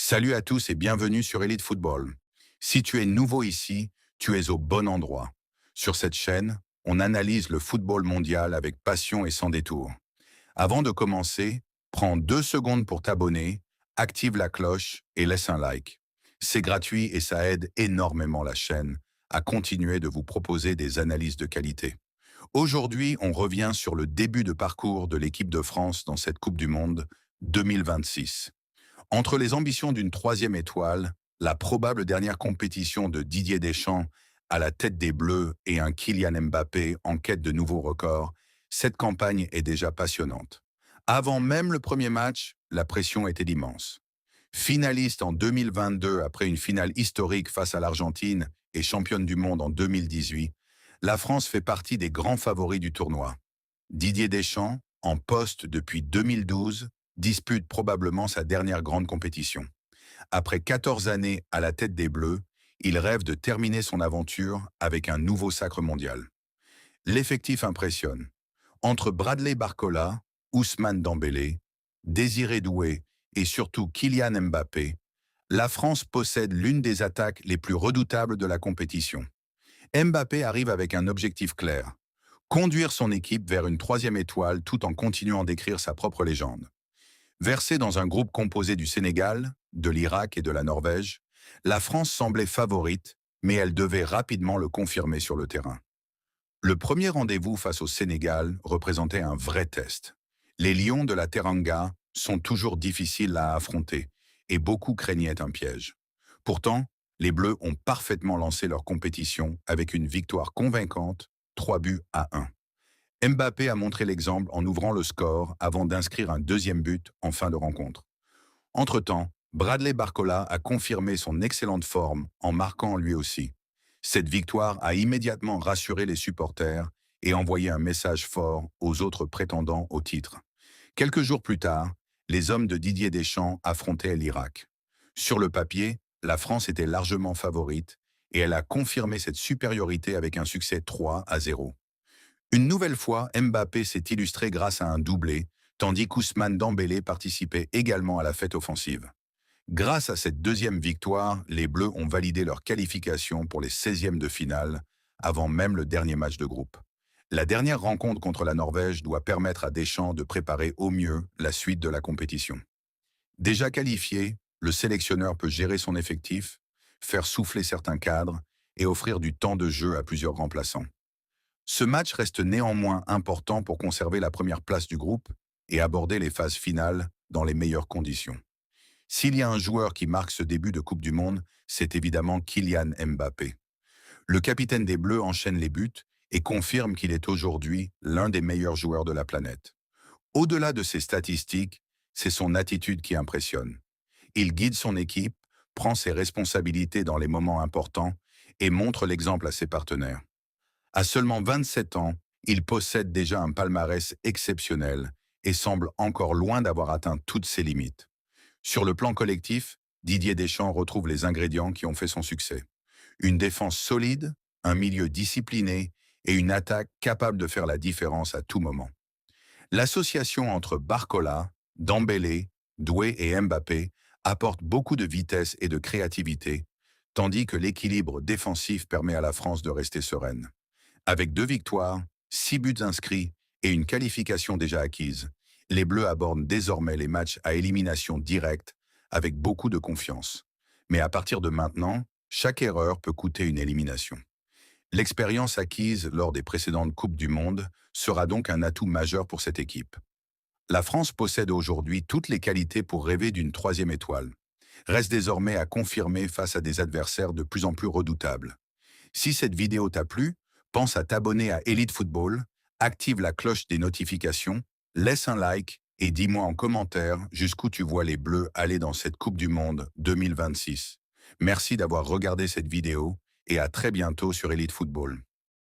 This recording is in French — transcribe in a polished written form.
Salut à tous et bienvenue sur Elite Football. Si tu es nouveau ici, tu es au bon endroit. Sur cette chaîne, on analyse le football mondial avec passion et sans détour. Avant de commencer, prends 2 secondes pour t'abonner, active la cloche et laisse un like. C'est gratuit et ça aide énormément la chaîne à continuer de vous proposer des analyses de qualité. Aujourd'hui, on revient sur le début de parcours de l'équipe de France dans cette Coupe du Monde 2026. Entre les ambitions d'une troisième étoile, la probable dernière compétition de Didier Deschamps à la tête des Bleus et un Kylian Mbappé en quête de nouveaux records, cette campagne est déjà passionnante. Avant même le premier match, la pression était immense. Finaliste en 2022 après une finale historique face à l'Argentine et championne du monde en 2018, la France fait partie des grands favoris du tournoi. Didier Deschamps, en poste depuis 2012, dispute probablement sa dernière grande compétition. Après 14 années à la tête des Bleus, il rêve de terminer son aventure avec un nouveau sacre mondial. L'effectif impressionne. Entre Bradley Barcola, Ousmane Dembélé, Désiré Doué et surtout Kylian Mbappé, la France possède l'une des attaques les plus redoutables de la compétition. Mbappé arrive avec un objectif clair: conduire son équipe vers une troisième étoile tout en continuant d'écrire sa propre légende. Versée dans un groupe composé du Sénégal, de l'Irak et de la Norvège, la France semblait favorite, mais elle devait rapidement le confirmer sur le terrain. Le premier rendez-vous face au Sénégal représentait un vrai test. Les Lions de la Teranga sont toujours difficiles à affronter, et beaucoup craignaient un piège. Pourtant, les Bleus ont parfaitement lancé leur compétition avec une victoire convaincante, 3 buts à 1. Mbappé a montré l'exemple en ouvrant le score avant d'inscrire un deuxième but en fin de rencontre. Entre-temps, Bradley Barcola a confirmé son excellente forme en marquant lui aussi. Cette victoire a immédiatement rassuré les supporters et envoyé un message fort aux autres prétendants au titre. Quelques jours plus tard, les hommes de Didier Deschamps affrontaient l'Irak. Sur le papier, la France était largement favorite et elle a confirmé cette supériorité avec un succès 3-0. Une nouvelle fois, Mbappé s'est illustré grâce à un doublé, tandis qu'Ousmane Dembélé participait également à la fête offensive. Grâce à cette deuxième victoire, les Bleus ont validé leur qualification pour les 16e de finale, avant même le dernier match de groupe. La dernière rencontre contre la Norvège doit permettre à Deschamps de préparer au mieux la suite de la compétition. Déjà qualifié, le sélectionneur peut gérer son effectif, faire souffler certains cadres et offrir du temps de jeu à plusieurs remplaçants. Ce match reste néanmoins important pour conserver la première place du groupe et aborder les phases finales dans les meilleures conditions. S'il y a un joueur qui marque ce début de Coupe du Monde, c'est évidemment Kylian Mbappé. Le capitaine des Bleus enchaîne les buts et confirme qu'il est aujourd'hui l'un des meilleurs joueurs de la planète. Au-delà de ses statistiques, c'est son attitude qui impressionne. Il guide son équipe, prend ses responsabilités dans les moments importants et montre l'exemple à ses partenaires. À seulement 27 ans, il possède déjà un palmarès exceptionnel et semble encore loin d'avoir atteint toutes ses limites. Sur le plan collectif, Didier Deschamps retrouve les ingrédients qui ont fait son succès. Une défense solide, un milieu discipliné et une attaque capable de faire la différence à tout moment. L'association entre Barcola, Dembélé, Doué et Mbappé apporte beaucoup de vitesse et de créativité, tandis que l'équilibre défensif permet à la France de rester sereine. Avec 2 victoires, 6 buts inscrits et une qualification déjà acquise, les Bleus abordent désormais les matchs à élimination directe avec beaucoup de confiance. Mais à partir de maintenant, chaque erreur peut coûter une élimination. L'expérience acquise lors des précédentes Coupes du Monde sera donc un atout majeur pour cette équipe. La France possède aujourd'hui toutes les qualités pour rêver d'une troisième étoile. Reste désormais à confirmer face à des adversaires de plus en plus redoutables. Si cette vidéo t'a plu, pense à t'abonner à Elite Football, active la cloche des notifications, laisse un like et dis-moi en commentaire jusqu'où tu vois les Bleus aller dans cette Coupe du Monde 2026. Merci d'avoir regardé cette vidéo et à très bientôt sur Elite Football.